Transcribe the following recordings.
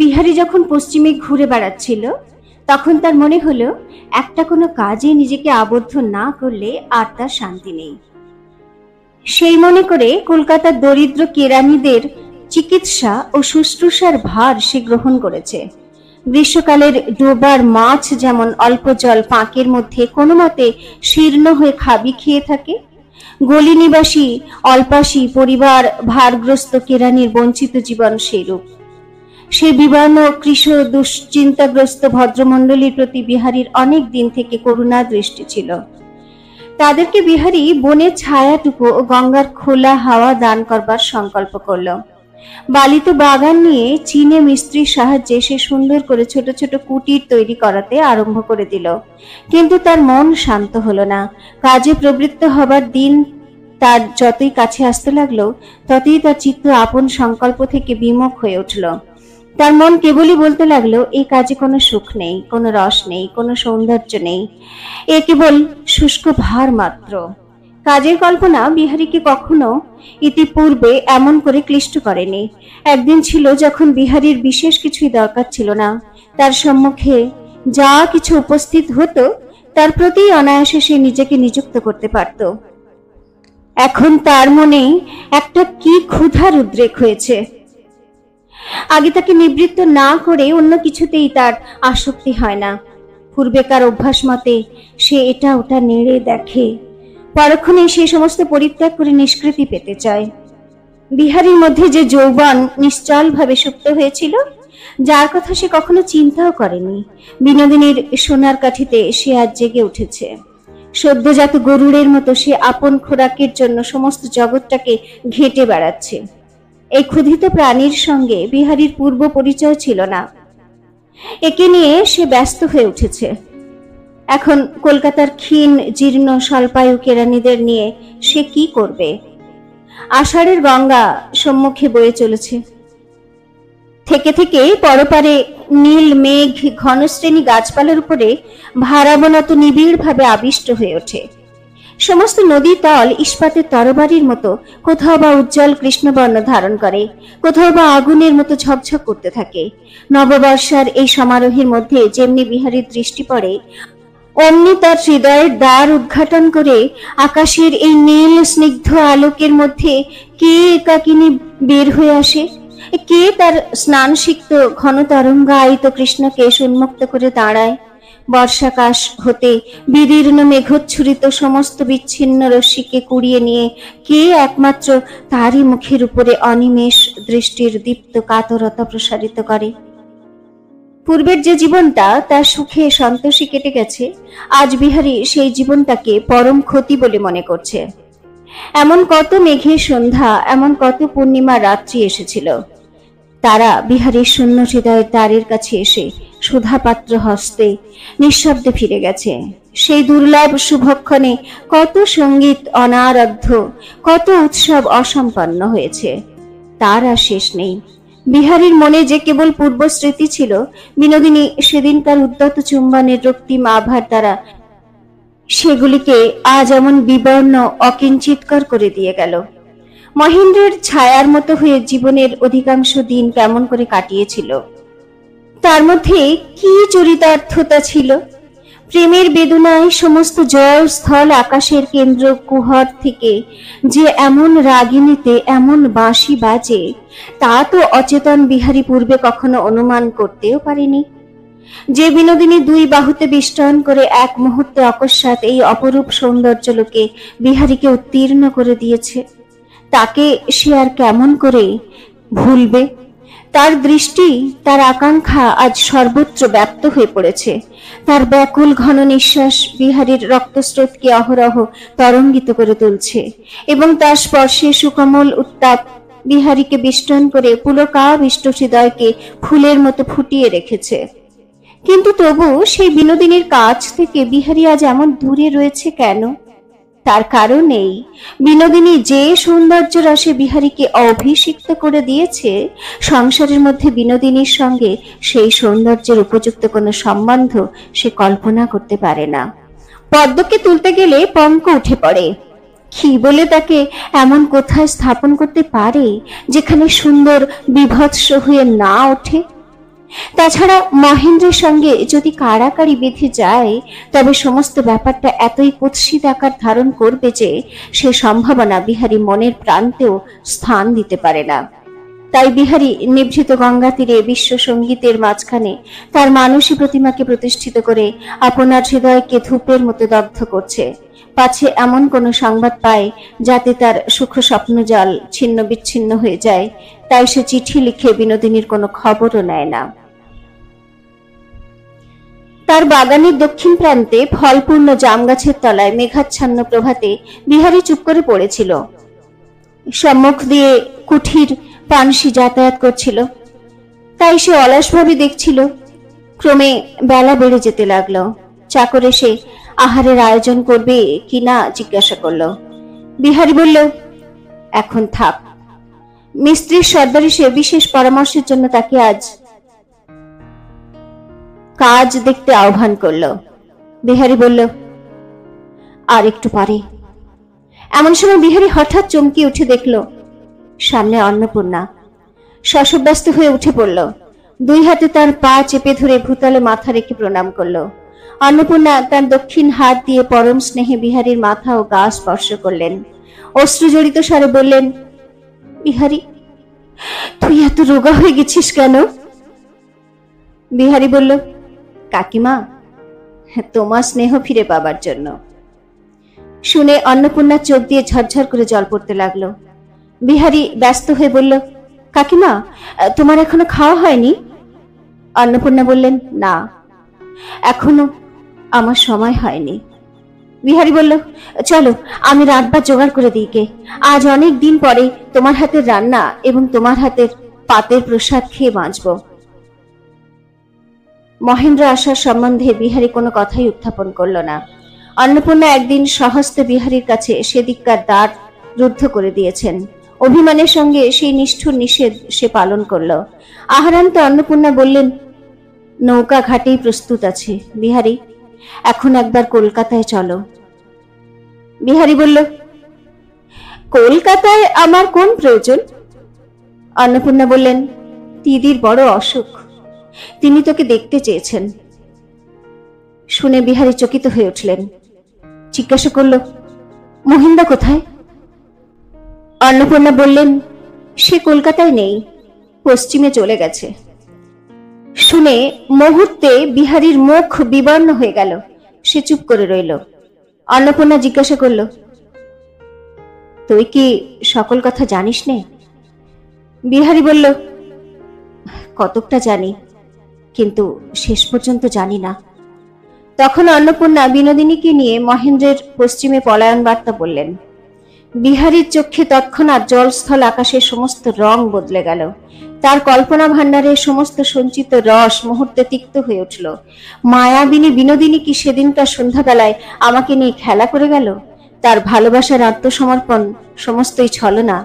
বিহারী যখন পশ্চিমে ঘুরে বেড়াচ্ছিল তখন তার মনে হলো একটা কোনো কাজে নিজেকে আবদ্ধ না করলে আর তার শান্তি নেই। সেই মনে করে কলকাতার দরিদ্র কেরানিদের চিকিৎসা ও শুশ্রূষার ভার সে গ্রহণ করেছে। গ্রীষ্মকালের ডোবার মাছ যেমন অল্প জল পাঁকের মধ্যে কোনো মতে শীর্ণ হয়ে খাবি খেয়ে থাকে, গলি নিবাসী অল্পাসী পরিবার ভারগ্রস্ত কেরানির বঞ্চিত জীবন সেইরূপ। সে বিবর্ণ কৃষ দুশ্চিন্তাগ্রস্ত ভদ্রমণ্ডলীর প্রতি বিহারীর অনেক দিন থেকে করুণা দৃষ্টি ছিল। তাদেরকে বিহারী বনের ছায়াটুকু ও গঙ্গার খোলা হাওয়া দান করবার সংকল্প করল। বালিত বাগান নিয়ে চীনে মিস্ত্রির সাহায্যে সে সুন্দর করে ছোট ছোট কুটির তৈরি করাতে আরম্ভ করে দিল। কিন্তু তার মন শান্ত হলো না। কাজে প্রবৃত্ত হবার দিন তার যতই কাছে আসতে লাগলো ততই তার চিত্ত আপন সংকল্প থেকে বিমুখ হয়ে উঠল। তার মন কেবলই বলতে লাগলো, এই কাজে কোনো সুখ নেই, কোনো রস নেই, কোনো সৌন্দর্য নেই, এ কেবল শুষ্ক ভার মাত্র। কাজের কল্পনা বিহারীকে কখনো ইতিপূর্বে এমন করে ক্লিষ্ট করেনি। একদিন ছিল যখন বিহারীর বিশেষ কিছুই দরকার ছিল না। তার সম্মুখে যা কিছু উপস্থিত হতো তার প্রতি অনায়াসে সে নিজেকে নিযুক্ত করতে পারত। এখন তার মনে একটা কি ক্ষুধার উদ্রেক হয়েছে। আগে তাকে নিবৃত্ত না করে অন্য কিছুতেই তার আসক্তি হয় না। পূর্বেকার অভ্যাস মতে সে এটা ওটা নেড়ে দেখে, পরক্ষণে সে সমস্ত পরিত্যাগ করে নিষ্কৃতি পেতে চায়। বিহারীর মধ্যে যে যৌবন নিশ্চল ভাবে সুপ্ত হয়েছিল, যার কথা সে কখনো চিন্তাও করেনি, বিনোদিনীর সোনার কাঠিতে সে আজ জেগে উঠেছে। সদ্যজাত গরুড়ের মতো সে আপন খোরাকের জন্য সমস্ত জগৎটাকে ঘেঁটে বেড়াচ্ছে। এই ক্ষুধিত প্রাণীর সঙ্গে বিহারীর পূর্ব পরিচয় ছিল না। একে নিয়ে সে ব্যস্ত হয়ে উঠেছে। এখন কলকাতার ক্ষীণ জীর্ণ স্বল্পায়ু কেরানিদের নিয়ে সে কি করবে? আষাঢ়ের গঙ্গা সম্মুখে বয়ে চলেছে। থেকে থেকে পরপারে নীল মেঘ ঘনশ্রেণী গাছপালার উপরে ভারাবনত নিবিড় ভাবে আবিষ্ট হয়ে ওঠে। সমস্ত নদী তল ইস্পাতের তরবারির মতো কোথাও বা উজ্জ্বল কৃষ্ণবর্ণ ধারণ করে, কোথাও বা আগুনের মতো ঝকঝক করতে থাকে। নববর্ষার এই সমারোহের মধ্যে যেমনি বিহারীর দৃষ্টি পড়ে, অমনি তার হৃদয়ের দ্বার উদ্ঘাটন করে আকাশের এই নীল স্নিগ্ধ আলোকের মধ্যে কে একাকিনী বের হয়ে আসে, কে তার স্নানসিক্ত ঘন তরঙ্গায়িত কৃষ্ণকে উন্মুক্ত করে দাঁড়ায়। বর্ষাকাশ হতে বিদীর্ণ মেঘোচ্ছুরিত সমস্ত বিচ্ছিন্ন রশ্মিকে কুড়িয়ে নিয়ে কে একমাত্র তারই মুখের উপরে অনিমেষ দৃষ্টির দীপ্ত কাতরতা প্রসারিত করে। পূর্বের যে জীবনটা তার সুখে সন্তোষী কেটে গেছে, আজ বিহারী সেই জীবনটাকে পরম ক্ষতি বলে মনে করছে। এমন কত মেঘের সন্ধ্যা, এমন কত পূর্ণিমা রাত্রি এসেছিল, তারা বিহারীর শূন্য হৃদয়ের দ্বারের কাছে এসে সুধাপাত্র হস্তে নিঃশব্দে ফিরে গেছে। সেই দুর্লভ শুভক্ষণে কত সঙ্গীত অনারাধ্য, কত উৎসব অসম্পন্ন হয়েছে, তার আর শেষ নেই। বিহারীর মনে যে কেবল পূর্ব স্মৃতি ছিল, বিনোদিনী সেদিনকার উদ্যত চুম্বনের রক্তিম আভার দ্বারা সেগুলিকে আজ এমন বিবর্ণ অকিঞ্চিৎকর করে দিয়ে গেল। মহেন্দ্রের ছায়ার মতো হয়ে জীবনের অধিকাংশ দিন কেমন করে কাটিয়েছিল। তার মধ্যে কি চরিতার্থতা ছিল! প্রেমের বেদনায় সমস্ত জল স্থল আকাশের কেন্দ্র কুহর থেকে যে এমন রাগিনীতে এমন বাঁশি বাজে, তা তো অচেতন বিহারী পূর্বে কখনো অনুমান করতেও পারেনি। যে বিনোদিনী দুই বাহুতে বেষ্টন করে এক মুহূর্তে অকস্মাৎ এই অপরূপ সৌন্দর্য লোকে বিহারীকে উত্তীর্ণ করে দিয়েছে, তাকে সে আর কেমন করে ভুলবে? তার দৃষ্টি, তার আকাঙ্ক্ষা আজ সর্বত্র ব্যাপ্ত হয়ে পড়েছে। তার ব্যাকুল ঘন নিঃশ্বাস বিহারীর রক্তস্রোতকে অহরহ তরঙ্গিত করে তুলছে এবং তার স্পর্শে সুকোমল উত্তাপ বিহারীকে বেষ্টন করে পুলকাবিষ্ট হৃদয়কে ফুলের মতো ফুটিয়ে রেখেছে। কিন্তু তবু সেই বিনোদিনীর কাছ থেকে বিহারী আজ এমন দূরে রয়েছে কেন? তার কারণ এই, বিনোদিনী যে সৌন্দর্য রসে বিহারীকে অভিষিক্ত করে দিয়েছে, সংসারের মধ্যে বিনোদিনীর সঙ্গে সেই সৌন্দর্যের উপযুক্ত কোনো সম্বন্ধ সে কল্পনা করতে পারে না। পদ্মকে তুলতে গেলে পঙ্ক উঠে পড়ে। কি বলে তাকে এমন কোথায় স্থাপন করতে পারে যেখানে সুন্দর বিভৎস হয়ে না ওঠে? তাছাড়া মহেন্দ্রের সঙ্গে যদি কাড়াকাড়ি বেঁধে যায় তবে সমস্ত ব্যাপারটা এতই কুৎসিত আকার ধারণ করবে যে সে সম্ভাবনা বিহারী মনের প্রান্তেও স্থান দিতে পারে না। তাই বিহারী নিভৃত গঙ্গা তীরে বিশ্ব সঙ্গীতের মাঝখানে তার মানসী প্রতিমাকে প্রতিষ্ঠিত করে আপনার হৃদয়কে ধূপের মতো দগ্ধ করছে, পাছে এমন কোনো সংবাদ পায় যাতে তার সুখ স্বপ্নজাল ছিন্ন বিচ্ছিন্ন হয়ে যায়। তাই সে চিঠি লিখে বিনোদিনীর কোনো খবরও নেয় না। তার বাগানের দক্ষিণ প্রান্তে ফলপূর্ণ জাম গাছের তলায় মেঘাচ্ছন্ন প্রভাতে বিহারী চুপ করে পড়েছিল। সম্মুখ দিয়ে কুঠির পানসি যাতায়াত করছিল, তাই সে অলসভাবে দেখছিল। ক্রমে বেলা বেড়ে যেতে লাগলো। চাকর এসে আহারের আয়োজন করবে কিনা জিজ্ঞাসা করলো। বিহারী বলল, এখন থাক। মিস্ত্রির সর্দার এসে বিশেষ পরামর্শের জন্য তাকে আজ কাজ দেখতে আহ্বান করলো। বিহারী বলল, আর একটু পরে। এমন সময় বিহারী হঠাৎ চমকে উঠে দেখল সামনে অন্নপূর্ণা। শশব্যস্ত হয়ে উঠে পড়ল। দুই হাতে তার পা চেপে ধরে ভূতলে মাথা রেখে প্রণাম করল। অন্নপূর্ণা তার দক্ষিণ হাত দিয়ে পরম স্নেহে বিহারীর মাথা ও গা স্পর্শ করলেন। অশ্রুজড়িত স্বরে বললেন, বিহারী, তুই এত রোগা হয়ে গেছিস কেন? বিহারী বলল, কাকিমা, তোমার স্নেহ ফিরে পাবার জন্য। শুনে অন্নপূর্ণার চোখ দিয়ে ঝরঝর করে জল পড়তে লাগলো। বিহারী ব্যস্ত হয়ে বলল, কাকিমা, তোমার এখনো খাওয়া হয়নি? অন্নপূর্ণা বললেন, না, এখনো আমার সময় হয়নি। বিহারী বলল, চলো আমি রাতবার জোগাড় করে দিই গে। আজ অনেক দিন পরে তোমার হাতের রান্না এবং তোমার হাতের পাতের প্রসাদ খেয়ে বাঁচব। মহেন্দ্র আসার সম্বন্ধে বিহারী কোনো কথাই উত্থাপন করল না। অন্নপূর্ণা একদিন সহস্তে বিহারীর কাছে সেদিককার দ্বার রুদ্ধ করে দিয়েছেন। অভিমানের সঙ্গে সেই নিষ্ঠুর নিষেধ সে পালন করল। আহারান্তে অন্নপূর্ণা বললেন, নৌকা ঘাটেই প্রস্তুত আছে বিহারী, এখন একবার কলকাতায় চলো। বিহারী বলল, কলকাতায় আমার কোন প্রয়োজন? অন্নপূর্ণা বললেন, দিদির বড় অসুখ, তিনি তোকে দেখতে চেয়েছেন। শুনে বিহারী চকিত হয়ে উঠলেন। জিজ্ঞাসা করল, মহিন্দা কোথায়? অন্নপূর্ণা বললেন, সে কলকাতায় নেই, পশ্চিমে চলে গেছে। শুনে মুহূর্তে বিহারীর মুখ বিবর্ণ হয়ে গেল। সে চুপ করে রইল। অন্নপূর্ণা জিজ্ঞাসা করল, তুই কি সকল কথা জানিস নে? বিহারী বলল, কতকটা জানি, কিন্তু শেষ পর্যন্ত জানি না। তখন অন্নপূর্ণা বিনোদিনীকে নিয়ে মহেন্দ্রের পশ্চিমে পলায়ন বার্তা বললেন। বিহারীর চক্ষে তৎক্ষণাৎ জলস্থল আকাশের সমস্ত রং বদলে গেল। তার কল্পনা ভাণ্ডারের সমস্ত সঞ্চিত রস মুহূর্তে তিক্ত হয়ে উঠল। মায়াবিনী বিনোদিনী কি সেদিনকার সন্ধ্যাবেলায় আমাকে নিয়ে খেলা করে গেল? তার ভালোবাসার আত্মসমর্পণ সমস্তই ছলনা।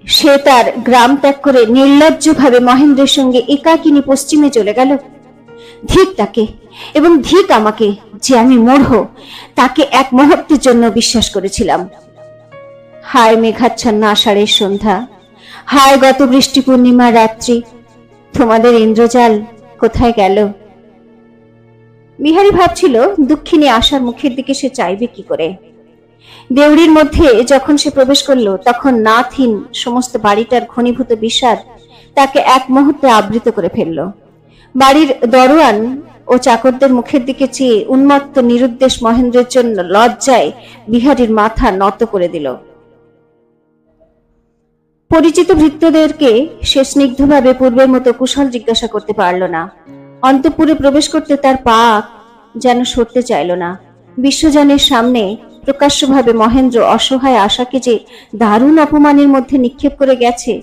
সে তার গ্রাম ত্যাগ করে নির্লজ্জভাবে মহেন্দ্রের সঙ্গে একাকিনী পশ্চিমে চলে গেল। ধিক তাকে এবং ধিক আমাকে, যে আমি মূঢ় তাকে এক মুহূর্তের জন্য বিশ্বাস করেছিলাম। হায় মেঘাচ্ছন্ন আষাঢ়ের সন্ধ্যা, হায় গত বৃষ্টি পূর্ণিমার রাত্রি, তোমাদের ইন্দ্রজাল কোথায় গেল? বিহারী ভাবছিল দুঃখিনী আশার মুখের দিকে সে চাইবে কি করে। দেউড়ির মধ্যে যখন সে প্রবেশ করলো তখন নাথহীন সমস্ত বাড়িটার ঘনীভূত বিষাদ তাকে এক মুহূর্তে আবৃত করে ফেলল। বাড়ির দরোয়ান ও চাকরদের মুখের দিকে চেয়ে উন্মত্ত নিরুদ্দেশ মহেন্দ্রের জন্য লজ্জায় বিহারীর মাথা নত করে দিল। পরিচিত ভৃত্যদেরকে সে স্নিগ্ধভাবে পূর্বের মতো কুশল জিজ্ঞাসা করতে পারল না। অন্তঃপুরে প্রবেশ করতে তার পা যেন সরতে চাইল না। বিশ্বজনের সামনে প্রকাশ্যভাবে মহেন্দ্র অসহায় আশাকে যে দারুণ অপমানের মধ্যে নিক্ষেপ করে গেছে,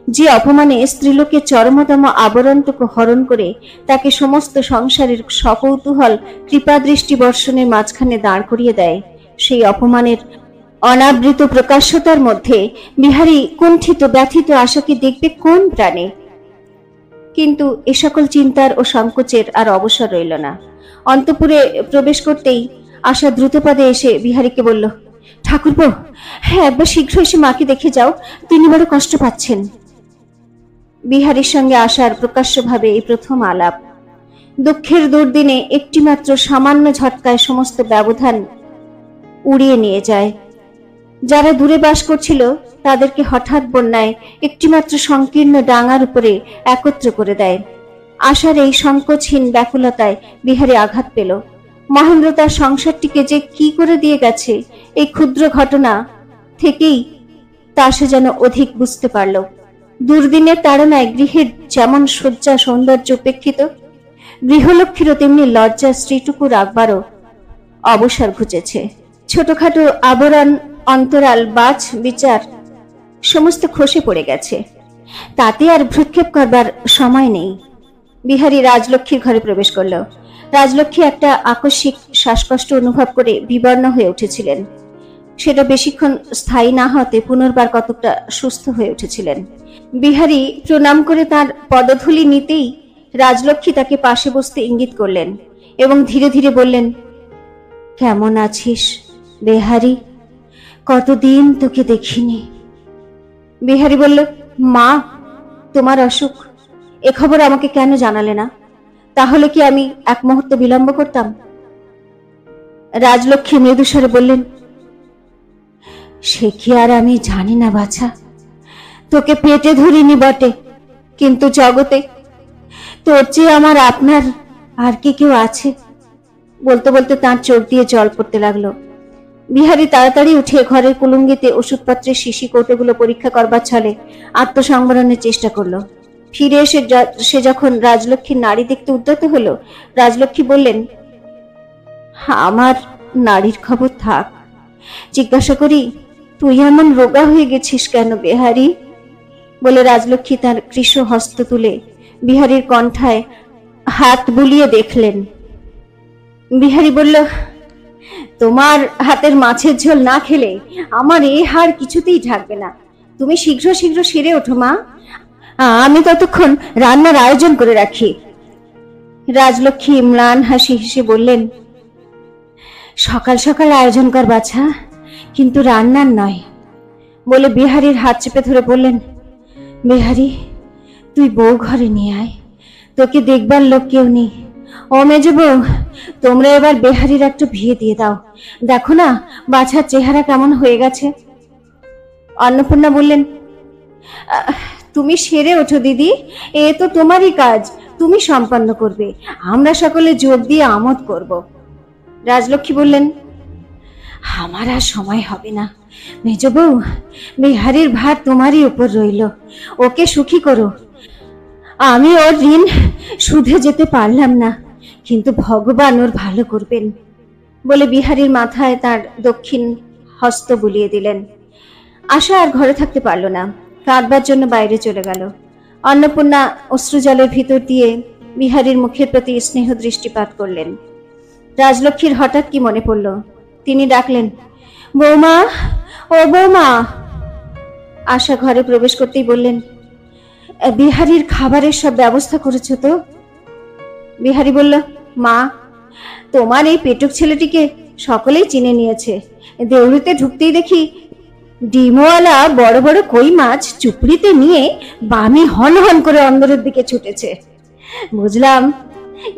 যে অপমানে স্ত্রীলোকের চরমতম আবরণটুকু হরণ করে তাকে সমস্ত সংসারের সকৌতূহল কৃপাদৃষ্টি বর্ষণের মাঝখানে দাঁড় করিয়ে দেয়, সেই অপমানের অনাবৃত প্রকাশ্যতার মধ্যে বিহারী কুণ্ঠিত ব্যথিত আশাকে দেখবে কোন প্রাণে? কিন্তু এ সকল চিন্তার ও সংকোচের আর অবসর রইল না। অন্তঃপুরে প্রবেশ করতেই আশা দ্রুতপদে এসে বিহারীকে বলল, ঠাকুরপো, হ্যাঁ, একবার শীঘ্র এসে মাকে দেখে যাও, তিনি বড় কষ্ট পাচ্ছেন। বিহারীর সঙ্গে আশার প্রকাশ্যভাবে এই প্রথম আলাপ। দুঃখের দুর্দিনে একটিমাত্র সামান্য ঝটকায় সমস্ত ব্যবধান উড়িয়ে নিয়ে যায়। যারা দূরে বাস করছিল তাদেরকে হঠাৎ বন্যায় একটিমাত্র সংকীর্ণ ডাঙার উপরে একত্র করে দেয়। আশার এই সংকোচহীন ব্যাকুলতায় বিহারী আঘাত পেল। মহেন্দ্র তার সংসারটিকে যে কি করে দিয়ে গেছে এই ক্ষুদ্র ঘটনা থেকেই তা সে যেন অধিক বুঝতে পারল। দুর্দিনের তাড়নায় গৃহের যেমন সজ্জা সৌন্দর্য উপেক্ষিত, গৃহলক্ষ্মীরও তেমনি লজ্জা স্ত্রীটুকু রাখবারও অবসর ঘুচেছে। ছোটখাটো আবরণ, অন্তরাল, বাছ বিচার সমস্ত খসে পড়ে গেছে। তাতে আর ভ্রুক্ষেপ করবার সময় নেই। বিহারী রাজলক্ষ্মীর ঘরে প্রবেশ করল। রাজলক্ষ্মী একটা আকস্মিক শ্বাসকষ্ট অনুভব করে বিবর্ণ হয়ে উঠেছিলেন। সেটা বেশিক্ষণ স্থায়ী না হতে পুনর্বার কতকটা সুস্থ হয়ে উঠেছিলেন। বিহারী প্রণাম করে তার পদধূলি নিতেই রাজলক্ষ্মী তাকে পাশে বসতে ইঙ্গিত করলেন এবং ধীরে ধীরে বললেন, কেমন আছিস বিহারী? কতদিন তোকে দেখিনি। বিহারী বলল, মা, তোমার অসুখ, এ খবর আমাকে কেন জানালে না? তাহলে কি আমি এক মুহূর্ত বিলম্ব করতাম? রাজলক্ষ্মী মৃদুস্বরে বললেন, সে কি আর আমি জানি না বাছা। তোকে পেটে ধরিনি বটে, কিন্তু জগতে তোর চেয়ে আমার আপনার আর কি কেউ আছে? বলতে বলতে তার চোখ দিয়ে জল পড়তে লাগলো। বিহারী তাড়াতাড়ি উঠে ঘরের কুলুঙ্গিতে ওষুধপত্রের শিশি কৌটোগুলো পরীক্ষা করবার ছলে আত্মসংবরণের চেষ্টা করলো। ফিরে এসে সে যখন রাজলক্ষ্মীর নাড়ি দেখতে উদ্যত হলো, রাজলক্ষ্মী বললেন, আমার নাড়ির খবর থাক, জিজ্ঞাসা করি তুই এমন রোগা হয়ে গেছিস কেন বিহারী? বলে রাজলক্ষ্মী তার কৃশ হস্ত তুলে বিহারীর কণ্ঠায় হাত বুলিয়ে দেখলেন। বিহারী বলল, তোমার হাতের মাছের ঝোল না খেলে আমার এই হাড় কিছুতেই ঢাকবে না। তুমি শীঘ্র শীঘ্র সেরে ওঠো মা, আমি ততক্ষণ রান্নার আয়োজন করে রাখি। রাজলক্ষ্মী ম্লান হাসি হেসে বললেন, সকাল সকাল আয়োজন কর বাছা, কিন্তু রান্নার নয়। বলে বিহারীর হাত চেপে ধরে বললেন, বিহারী, তুই বউ ঘরে নিয়ে আয়, তোকে দেখবার লোক কেউ নেই। ও মেজ বউ, তোমরা এবার বিহারীর একটু বিয়ে দিয়ে দাও। দেখো না বাছার চেহারা কেমন হয়ে গেছে। অন্নপূর্ণা বললেন, তুমি সেরে ওঠো দিদি, এ তো তোমারই কাজ, তুমি সম্পন্ন করবে, আমরা সকলে যোগ দিয়ে আমোদ করব। রাজলক্ষ্মী বললেন, আমার আর সময় হবে না মেজ বউ, বিহারীর ভার তোমারই উপর রইল, ওকে সুখী করো। আমি ওর ঋণ শুধে যেতে পারলাম না, কিন্তু ভগবান ওর ভালো করবেন। বলে বিহারীর মাথায় তার দক্ষিণ হস্ত বুলিয়ে দিলেন। আশা আর ঘরে থাকতে পারল না, কাঁদবার জন্য বাইরে চলে গেল। অন্নপূর্ণা অশ্রুজলের ভিতর দিয়ে বিহারীর মুখের প্রতি স্নেহ দৃষ্টিপাত করলেন। রাজলক্ষ্মীর হঠাৎ কি মনে পড়ল, তিনি ডাকলেন, বৌমা, ও বৌমা। আশা ঘরে প্রবেশ করতেই বললেন, বিহারীর খাবারের সব ব্যবস্থা করেছো তো? বিহারী বলল, মা, তোমার এই পেটুক ছেলেটিকে সকলেই চিনে নিয়েছে। দেউড়িতে ঢুকতেই দেখি ডিমওয়ালা বড় বড় কই মাছ চুপড়িতে নিয়ে বামি হন হন করে অন্দরের দিকে ছুটেছে। বুঝলাম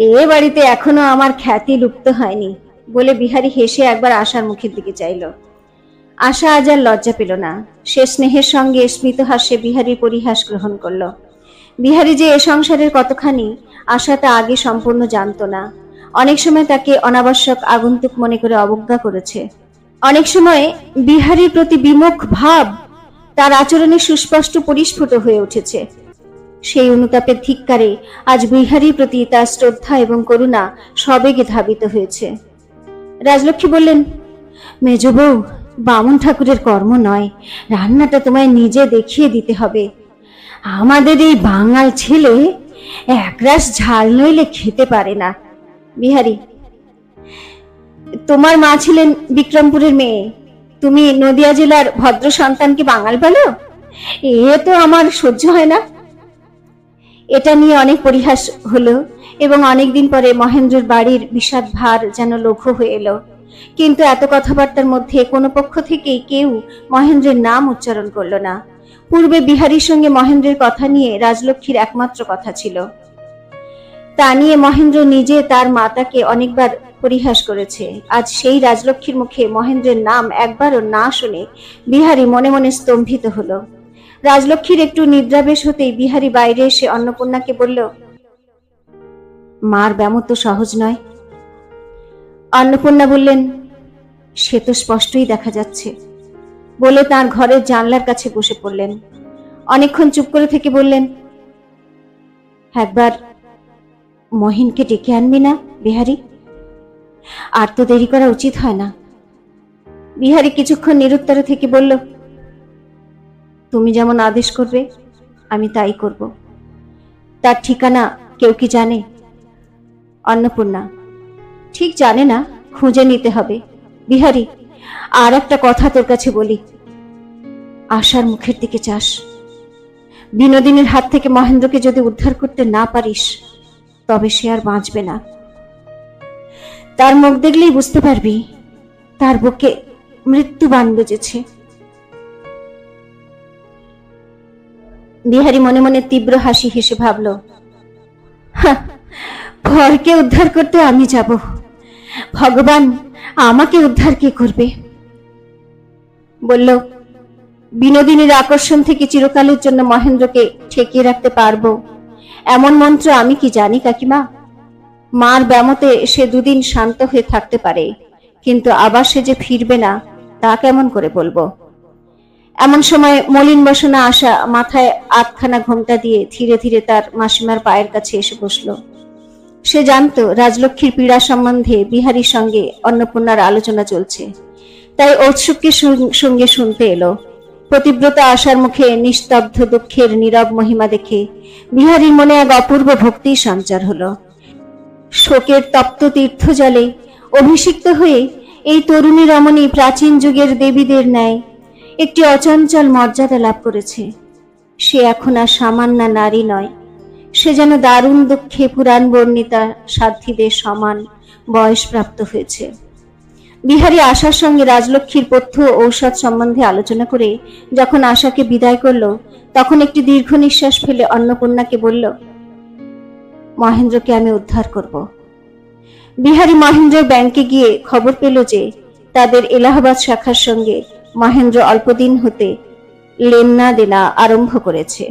এ বাড়িতে এখনো আমার খ্যাতি লুপ্ত হয়নি। বলে বিহারী হেসে একবার আশার মুখের দিকে চাইল। আশা আজ আর লজ্জা পেল না, সে স্নেহের সঙ্গে স্মিত হাস্যে বিহারীর পরিহাস গ্রহণ করল। বিহারী যে এ সংসারের কতখানি আশা তা আগে সম্পূর্ণ জানত না। অনেক সময় তাকে অনাবশ্যক আগন্তুক মনে করে অবজ্ঞা করেছে। অনেক সময় বিহারীর প্রতি বিমুখ ভাব তার আচরণে সুস্পষ্ট পরিস্ফুট হয়ে উঠেছে। সেই অনুতাপের ধিক্কারে আজ বিহারীর প্রতি তার শ্রদ্ধা এবং করুণা সবেগে ধাবিত হয়েছে। রাজলক্ষ্মী বললেন, মেজ বউ, বামুন ঠাকুরের কর্ম নয়, রান্নাটা তোমায় নিজে দেখিয়ে দিতে হবে। আমাদের এই বাঙাল ছেলে একরাশ ঝাল নইলে খেতে পারে না। বিহারী, তোমার মা ছিলেন বিক্রমপুরের মেয়ে, তুমি নদিয়া জেলার ভদ্র সন্তানকে বাঙাল বলো? এ তো আমার সহ্য হয় না। এটা নিয়ে অনেক পরিহাস হলো এবং অনেকদিন পরে মহেন্দ্রের বাড়ির বিষাদ ভার যেন লঘু হয়ে এলো। কিন্তু এত কথাবার্তার মধ্যে কোনো পক্ষ থেকেই কেউ মহেন্দ্রের নাম উচ্চারণ করল না। পূর্বে বিহারীর সঙ্গে মহেন্দ্রের কথা নিয়ে রাজলক্ষ্মীর একমাত্র কথা ছিল। তা নিয়ে মহেন্দ্র নিজে তার মাতাকে অনেকবার পরিহাস করেছে। আজ সেই রাজলক্ষ্মীর মুখে মহেন্দ্রের নাম একবারও না শুনে বিহারী মনে মনে স্তম্ভিত হলো। রাজলক্ষ্মীর একটু নিদ্রাবেশ হতেই বিহারী বাইরে এসে অন্নপূর্ণাকে বলল, মার ব্যামো তো সহজ নয়। অন্নপূর্ণা বললেন, সে তো স্পষ্টই দেখা যাচ্ছে, বলে তার ঘরের জানলার কাছে বসে পড়লেন। অনেকক্ষণ চুপ করে থেকে বললেন, একবার মহিনকে ডেকে আনবি না বিহারী? আর তো দেরি করা উচিত হয় না। বিহারী কিছুক্ষণ নিরুত্তর থেকে বলল, তুমি যেমন আদেশ করবে আমি তাই করব। তার ঠিকানা কেউ কি জানে? অন্নপূর্ণা, ঠিক জানে না, খুঁজে নিতে হবে। বিহারী, আর একটা কথা তোর কাছে বলি, আশার মুখের দিকে চাস। বিনোদিনীর হাত থেকে মহেন্দ্রকে যদি উদ্ধার করতে না পারিস তবে সে আর বাঁচবে না। তার মুখ দেখলেই বুঝতে পারবি তার বুকে মৃত্যু বাণ বেজেছে। বিহারী মনে মনে তীব্র হাসি হেসে ভাবল, ভরকে উদ্ধার করতে আমি যাব, ভগবান আমাকে উদ্ধার কে করবে? বলল, বিনোদিনীর আকর্ষণ থেকে চিরকালের জন্য মহেন্দ্রকে ঠেকিয়ে রাখতে পারবো এমন মন্ত্র আমি কি জানি কাকিমা? মার ব্যামোতে সে দুদিন শান্ত হয়ে থাকতে পারে, কিন্তু আবার সে যে ফিরবে না তা কেমন করে বলবো? এমন সময় মলিন বসনা আশা মাথায় আটখানা ঘোমটা দিয়ে ধীরে ধীরে তার মাসিমার পায়ের কাছে এসে বসলো। সে জানতো রাজলক্ষ্মীর পীড়া সম্বন্ধে বিহারীর সঙ্গে অন্নপূর্ণার আলোচনা চলছে, তাই ঔৎসুক্যের সঙ্গে শুনতে এলো। প্রতিব্রতা আশার মুখে নিস্তব্ধ দুঃখের নীরব মহিমা দেখে বিহারীর মনে এক অপূর্ব ভক্তির সঞ্চার হলো। শোকের তপ্ত তীর্থ জলে অভিষিক্ত হয়ে এই তরুণী রমণী প্রাচীন যুগের দেবীদের ন্যায় একটি অচঞ্চল মর্যাদা লাভ করেছে। সে এখন আর সামান্য নারী নয়, সে যেন দারুণ দুঃখে পুরাণ বর্ণিতা সাধ্বীদের সমান বয়সপ্রাপ্ত হয়েছে। বিহারী আশার সঙ্গে রাজলক্ষ্মীর পথ্য ঔষধ সম্বন্ধে আলোচনা করে যখন আশাকে বিদায় করলো, তখন একটি দীর্ঘ নিঃশ্বাস ফেলে অন্নপূর্ণাকে বলল, মহেন্দ্রকে আমি উদ্ধার করব। বিহারী মহেন্দ্রের ব্যাংকে গিয়ে খবর পেল যে তাদের এলাহাবাদ শাখার সঙ্গে মহেন্দ্র অল্পদিন হতে লেননা দেনা আরম্ভ করেছে।